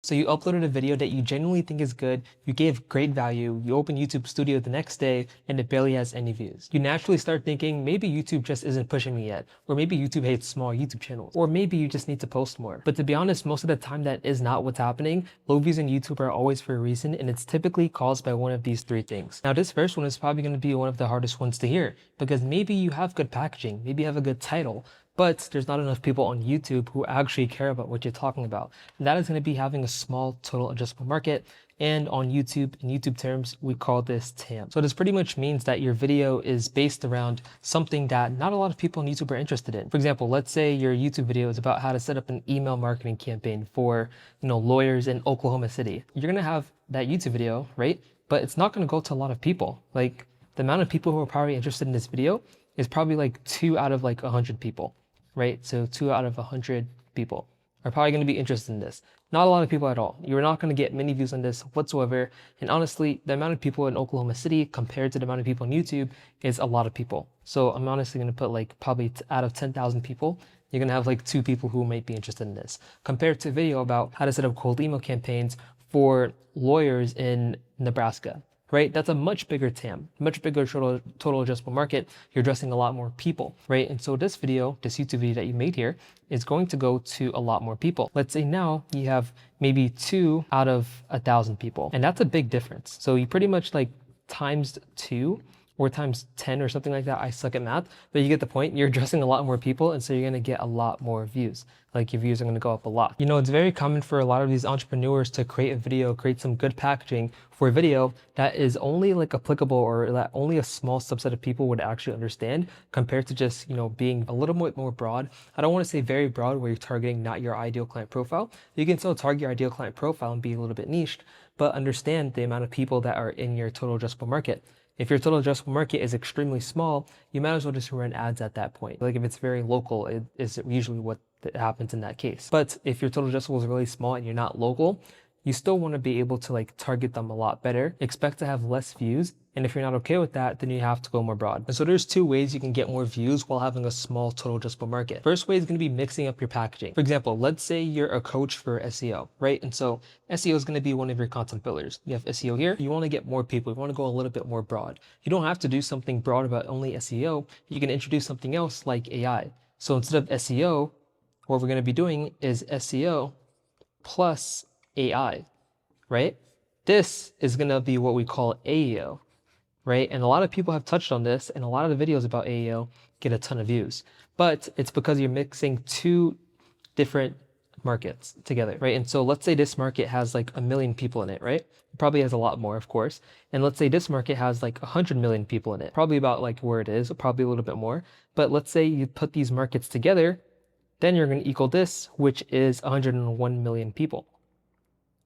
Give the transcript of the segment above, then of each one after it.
So you uploaded a video that you genuinely think is good, you gave great value, you open YouTube Studio the next day, and it barely has any views. You naturally start thinking, maybe YouTube just isn't pushing me yet, or maybe YouTube hates small YouTube channels, or maybe you just need to post more. But to be honest, most of the time that is not what's happening. Low views on YouTube are always for a reason, and it's typically caused by one of these three things. Now, this first one is probably going to be one of the hardest ones to hear, because maybe you have good packaging, maybe you have a good title, but there's not enough people on YouTube who actually care about what you're talking about. And that is going to be having a small total addressable market. And on YouTube, in YouTube terms, we call this TAM. So this pretty much means that your video is based around something that not a lot of people on YouTube are interested in. For example, let's say your YouTube video is about how to set up an email marketing campaign for, lawyers in Oklahoma City. You're going to have that YouTube video, right? But it's not going to go to a lot of people. Like, the amount of people who are probably interested in this video is probably like 2 out of like 100 people. Right? So 2 out of 100 people are probably going to be interested in this. Not a lot of people at all. You're not going to get many views on this whatsoever. And honestly, the amount of people in Oklahoma City compared to the amount of people on YouTube is a lot of people. So I'm honestly going to put like probably out of 10,000 people, you're going to have like 2 people who might be interested in this. Compared to a video about how to set up cold email campaigns for lawyers in Nebraska. Right? That's a much bigger TAM, much bigger total addressable market. You're addressing a lot more people, right? And so this video, this YouTube video that you made here is going to go to a lot more people. Let's say now you have maybe 2 out of 1,000 people, and that's a big difference. So you pretty much like times 2 or times 10 or something like that. I suck at math, but you get the point. You're addressing a lot more people, and so you're gonna get a lot more views. Like, your views are gonna go up a lot. It's very common for a lot of these entrepreneurs to create a video, create some good packaging for a video that is only like applicable, or that only a small subset of people would actually understand, compared to just, being a little bit more broad. I don't wanna say very broad where you're targeting not your ideal client profile. You can still target your ideal client profile and be a little bit niched, but understand the amount of people that are in your total addressable market. If your total addressable market is extremely small, you might as well just run ads at that point. Like, if it's very local, it is usually what happens in that case. But if your total addressable is really small and you're not local, you still want to be able to like target them a lot better, expect to have less views. And if you're not okay with that, then you have to go more broad. And so there's 2 ways you can get more views while having a small total addressable market. First way is going to be mixing up your packaging. For example, let's say you're a coach for SEO, right? And so SEO is going to be one of your content pillars. You have SEO here. You want to get more people. You want to go a little bit more broad. You don't have to do something broad about only SEO. You can introduce something else like AI. So instead of SEO, what we're going to be doing is SEO plus AI, right? This is going to be what we call AEO, right? And a lot of people have touched on this, and a lot of the videos about AEO get a ton of views. But it's because you're mixing 2 different markets together, right? And so let's say this market has like 1 million people in it, right? It probably has a lot more, of course. And let's say this market has like 100 million people in it, probably about like where it is, probably a little bit more. But let's say you put these markets together, then you're going to equal this, which is 101 million people,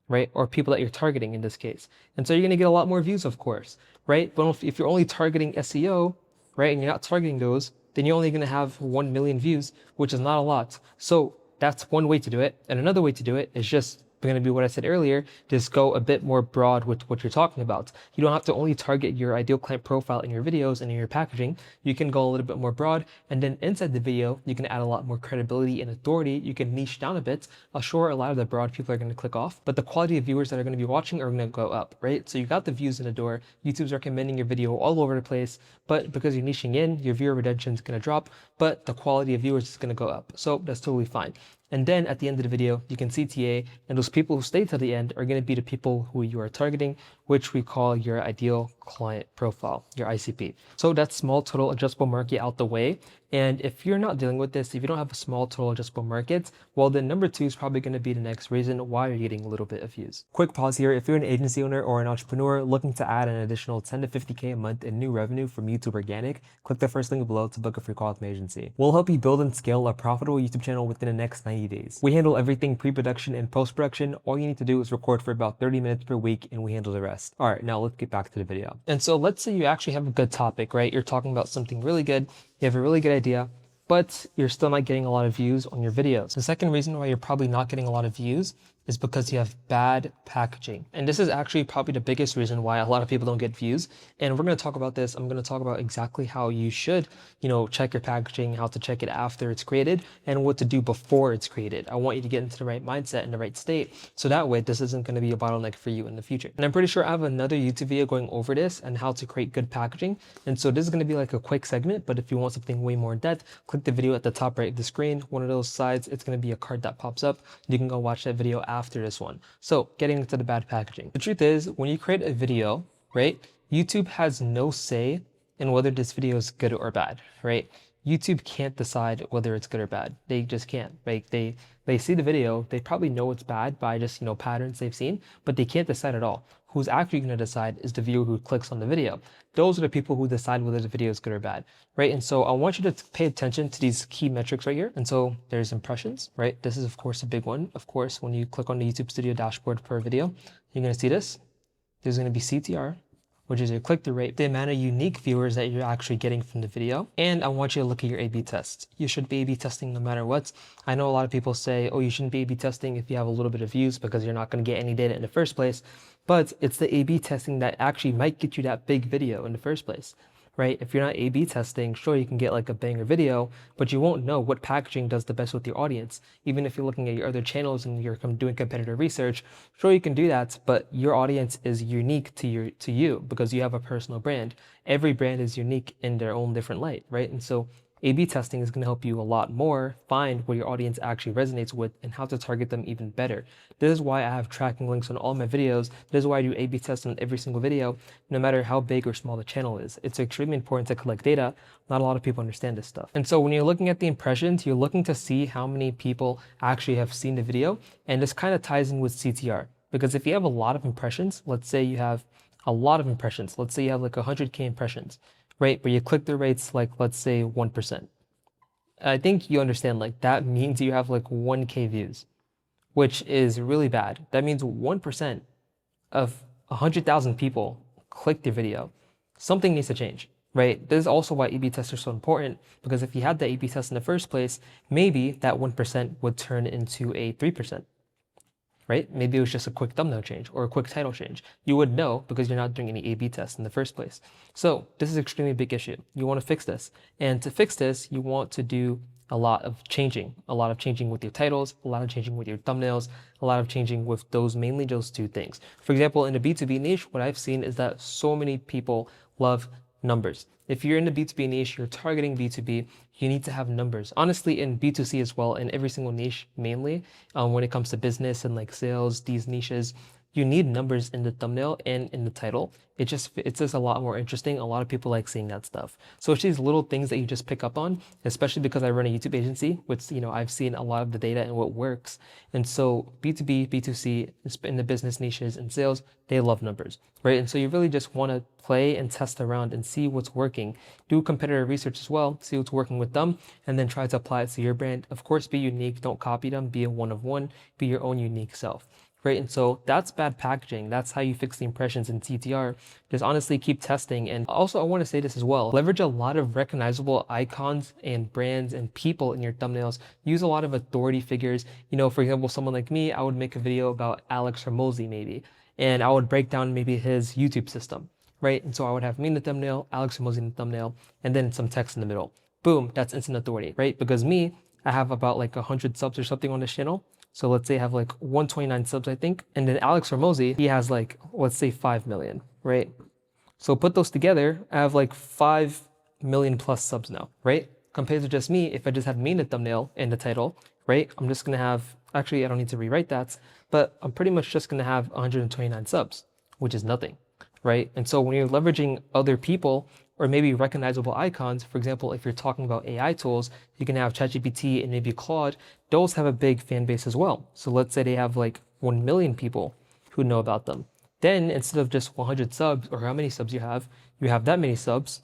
right? Or people that you're targeting in this case. And so you're going to get a lot more views, of course, right? But if you're only targeting SEO, right, and you're not targeting those, then you're only going to have 1 million views, which is not a lot. So that's one way to do it. And another way to do it is just going to be what I said earlier, just go a bit more broad with what you're talking about. You don't have to only target your ideal client profile in your videos and in your packaging. You can go a little bit more broad, and then inside the video, you can add a lot more credibility and authority. You can niche down a bit. Sure, a lot of the broad people are going to click off, but the quality of viewers that are going to be watching are going to go up, right? So you got the views in the door. YouTube's recommending your video all over the place, but because you're niching in, your viewer retention is going to drop, but the quality of viewers is going to go up. So that's totally fine. And then at the end of the video, you can CTA, and those people who stay till the end are going to be the people who you are targeting, which we call your ideal client profile, your ICP. So that's small total addressable market out the way. And if you're not dealing with this, if you don't have a small total addressable market, well, then number 2 is probably going to be the next reason why you're getting a little bit of views. Quick pause here. If you're an agency owner or an entrepreneur looking to add an additional 10 to 50K a month in new revenue from YouTube Organic, click the first link below to book a free call with my agency. We'll help you build and scale a profitable YouTube channel within the next 90 days. We handle everything pre-production and post-production. All you need to do is record for about 30 minutes per week, and we handle the rest. All right, now let's get back to the video. And so let's say you actually have a good topic, right? You're talking about something really good. You have a really good idea, but you're still not getting a lot of views on your videos. The second reason why you're probably not getting a lot of views is because you have bad packaging. And this is actually probably the biggest reason why a lot of people don't get views. And we're going to talk about this. I'm going to talk about exactly how you should, check your packaging, how to check it after it's created, and what to do before it's created. I want you to get into the right mindset and the right state, so that way this isn't going to be a bottleneck for you in the future. And I'm pretty sure I have another YouTube video going over this and how to create good packaging. And so this is going to be like a quick segment, but if you want something way more in depth, click the video at the top right of the screen. One of those sides, it's going to be a card that pops up. You can go watch that video after this one. So getting into the bad packaging. The truth is, when you create a video, right, YouTube has no say in whether this video is good or bad, right? YouTube can't decide whether it's good or bad. They just can't. Like they see the video, they probably know it's bad by just, patterns they've seen, but they can't decide at all. Who's actually going to decide is the viewer who clicks on the video. Those are the people who decide whether the video is good or bad, right? And so I want you to pay attention to these key metrics right here. And so there's impressions, right? This is of course a big one. Of course, when you click on the YouTube Studio dashboard per video, you're going to see this. There's going to be CTR, which is your click-through rate, the amount of unique viewers that you're actually getting from the video. And I want you to look at your A/B tests. You should be A/B testing no matter what. I know a lot of people say, oh, you shouldn't be A/B testing if you have a little bit of views because you're not going to get any data in the first place. But it's the A/B testing that actually might get you that big video in the first place, right? If you're not A/B testing, sure, you can get like a banger video, but you won't know what packaging does the best with your audience. Even if you're looking at your other channels and you're doing competitor research, sure, you can do that, but your audience is unique to you because you have a personal brand. Every brand is unique in their own different light, right? And so A/B testing is going to help you a lot more find what your audience actually resonates with and how to target them even better. This is why I have tracking links on all my videos. This is why I do A/B tests on every single video, no matter how big or small the channel is. It's extremely important to collect data. Not a lot of people understand this stuff. And so when you're looking at the impressions, you're looking to see how many people actually have seen the video. And this kind of ties in with CTR. Because if you have a lot of impressions, let's say you have a lot of impressions, let's say you have like 100K impressions, right? But your click-through rate's like, let's say 1%. I think you understand, like that means you have like 1K views, which is really bad. That means 1% of 100,000 people clicked your video. Something needs to change, right? This is also why A/B tests are so important, because if you had the A/B test in the first place, maybe that 1% would turn into a 3%. Right? Maybe it was just a quick thumbnail change or a quick title change. You would know because you're not doing any A/B tests in the first place. So this is an extremely big issue. You want to fix this. And to fix this, you want to do a lot of changing with your titles, a lot of changing with your thumbnails, a lot of changing with mainly those two things. For example, in the B2B niche, what I've seen is that so many people love numbers. If you're in the B2B niche, you're targeting B2B, you need to have numbers. Honestly, in B2C as well, in every single niche, mainly, when it comes to business and like sales, these niches, you need numbers in the thumbnail and in the title. It's just a lot more interesting. A lot of people like seeing that stuff. So it's these little things that you just pick up on, especially because I run a YouTube agency, which, I've seen a lot of the data and what works. And so B2B, B2C, in the business niches and sales, they love numbers, right? And so you really just want to play and test around and see what's working. Do competitor research as well, see what's working with them, and then try to apply it to your brand. Of course, be unique. Don't copy them. Be a one of one. Be your own unique self. Right? And so that's bad packaging. That's how you fix the impressions in CTR. Just honestly keep testing. And also, I want to say this as well. Leverage a lot of recognizable icons and brands and people in your thumbnails. Use a lot of authority figures. For example, someone like me, I would make a video about Alex Hormozi maybe. And I would break down maybe his YouTube system. Right? And so I would have me in the thumbnail, Alex Hormozi in the thumbnail, and then some text in the middle. Boom, that's instant authority, right? Because me, I have about like 100 subs or something on this channel. So let's say I have like 129 subs, I think. And then Alex Hormozi, he has like, let's say 5 million, right? So put those together, I have like 5 million plus subs now, right? Compared to just me, if I just had me in the thumbnail and the title, right? I'm just gonna have, actually I don't need to rewrite that, but I'm pretty much just gonna have 129 subs, which is nothing, right? And so when you're leveraging other people or maybe recognizable icons, for example, if you're talking about AI tools, you can have ChatGPT and maybe Claude. Those have a big fan base as well. So let's say they have like 1 million people who know about them. Then instead of just 100 subs or how many subs you have that many subs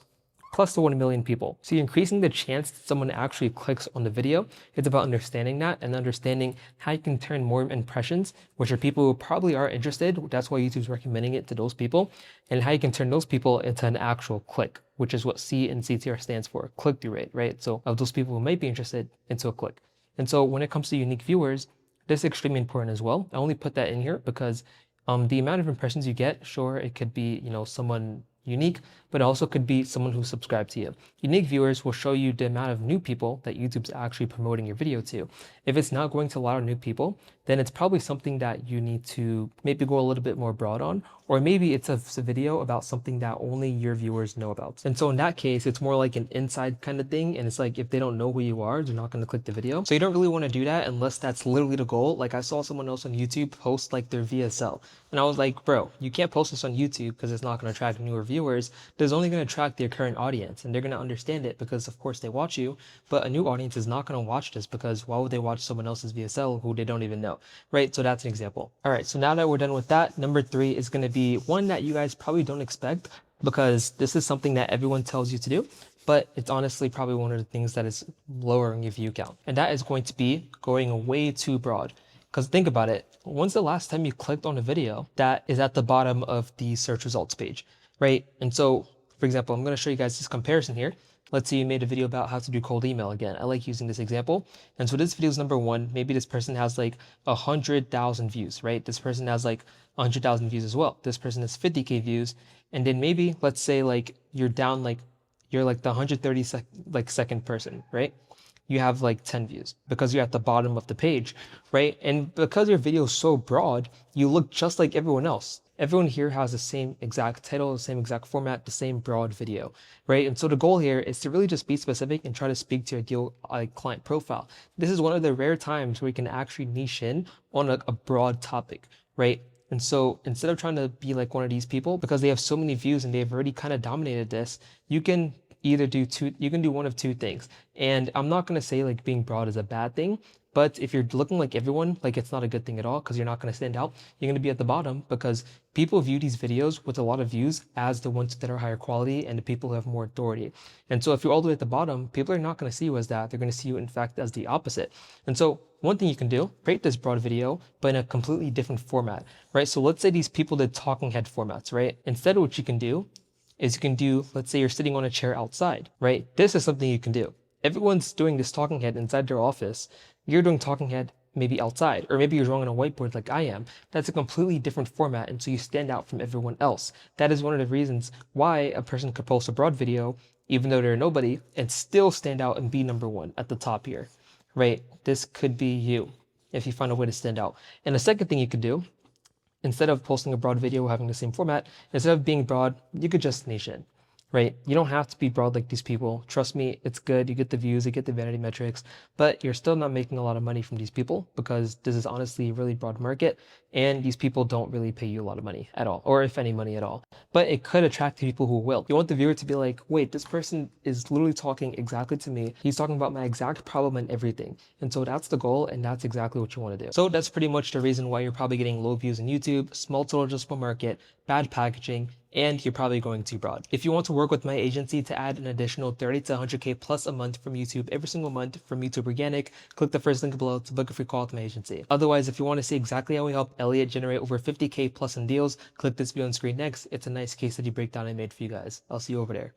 plus the 1 million people. So you're increasing the chance that someone actually clicks on the video. It's about understanding that and understanding how you can turn more impressions, which are people who probably are interested. That's why YouTube's recommending it to those people, and how you can turn those people into an actual click, which is what C in CTR stands for, click-through rate, right? So of those people who might be interested into a click. And so when it comes to unique viewers, This is extremely important as well. I only put that in here because the amount of impressions you get, sure, it could be, someone unique, but it also could be someone who subscribed to you. Unique viewers will show you the amount of new people that YouTube's actually promoting your video to. If it's not going to a lot of new people, then it's probably something that you need to maybe go a little bit more broad on, or maybe it's a video about something that only your viewers know about. And so in that case, it's more like an inside kind of thing. And it's like, if they don't know who you are, they're not going to click the video. So you don't really want to do that unless that's literally the goal. Like I saw someone else on YouTube post like their VSL. And I was like, bro, you can't post this on YouTube because it's not going to attract newer viewers. There's only going to attract their current audience, and they're going to understand it because of course they watch you, but a new audience is not going to watch this because why would they watch someone else's VSL who they don't even know, right? So that's an example. All right, so now that we're done with that, number 3 is going to be one that you guys probably don't expect because this is something that everyone tells you to do, but it's honestly probably one of the things that is lowering your view count. And that is going to be going way too broad. Because think about it, when's the last time you clicked on a video that is at the bottom of the search results page, right? And so, for example, I'm going to show you guys this comparison here. Let's say you made a video about how to do cold email again. I like using this example. And so this video is number 1. Maybe this person has like 100,000 views, right? This person has like 100,000 views as well. This person has 50K views. And then maybe let's say like you're down like, you're like the 130 second person, right? You have like 10 views because you're at the bottom of the page, right? And because your video is so broad, you look just like everyone else. Everyone here has the same exact title, the same exact format, the same broad video, right? And so the goal here is to really just be specific and try to speak to your ideal client profile. This is one of the rare times where you can actually niche in on a broad topic, right? And so instead of trying to be like one of these people, because they have so many views and they've already kind of dominated this, you can either you can do one of 2 things. And I'm not going to say like being broad is a bad thing, but if you're looking like everyone, like it's not a good thing at all because you're not going to stand out. You're going to be at the bottom because people view these videos with a lot of views as the ones that are higher quality and the people who have more authority. And so if you're all the way at the bottom, people are not going to see you as that. They're going to see you in fact as the opposite. And so one thing you can do, create this broad video, but in a completely different format, right? So let's say these people did talking head formats, right? Instead, what you can do is you can do, let's say you're sitting on a chair outside, right? This is something you can do. Everyone's doing this talking head inside their office. You're doing talking head maybe outside, or maybe you're drawing on a whiteboard like I am. That's a completely different format, and so you stand out from everyone else. That is one of the reasons why a person could post a broad video, even though they're nobody, and still stand out and be number 1 at the top here, right? This could be you if you find a way to stand out. And the second thing you could do, instead of posting a broad video having the same format, instead of being broad, you could just niche in, right? You don't have to be broad like these people. Trust me, it's good. You get the views, you get the vanity metrics, but you're still not making a lot of money from these people because this is honestly a really broad market and these people don't really pay you a lot of money at all, or if any money at all. But it could attract people who will. You want the viewer to be like, wait, this person is literally talking exactly to me. He's talking about my exact problem and everything. And so that's the goal, and that's exactly what you want to do. So that's pretty much the reason why you're probably getting low views on YouTube, small total addressable market, bad packaging, and you're probably going too broad. If you want to work with my agency to add an additional 30 to 100K plus a month from YouTube every single month from YouTube Organic, click the first link below to book a free call with my agency. Otherwise, if you want to see exactly how we help Elliot generate over 50K plus in deals, click this video on screen next. It's a nice case study breakdown I made for you guys. I'll see you over there.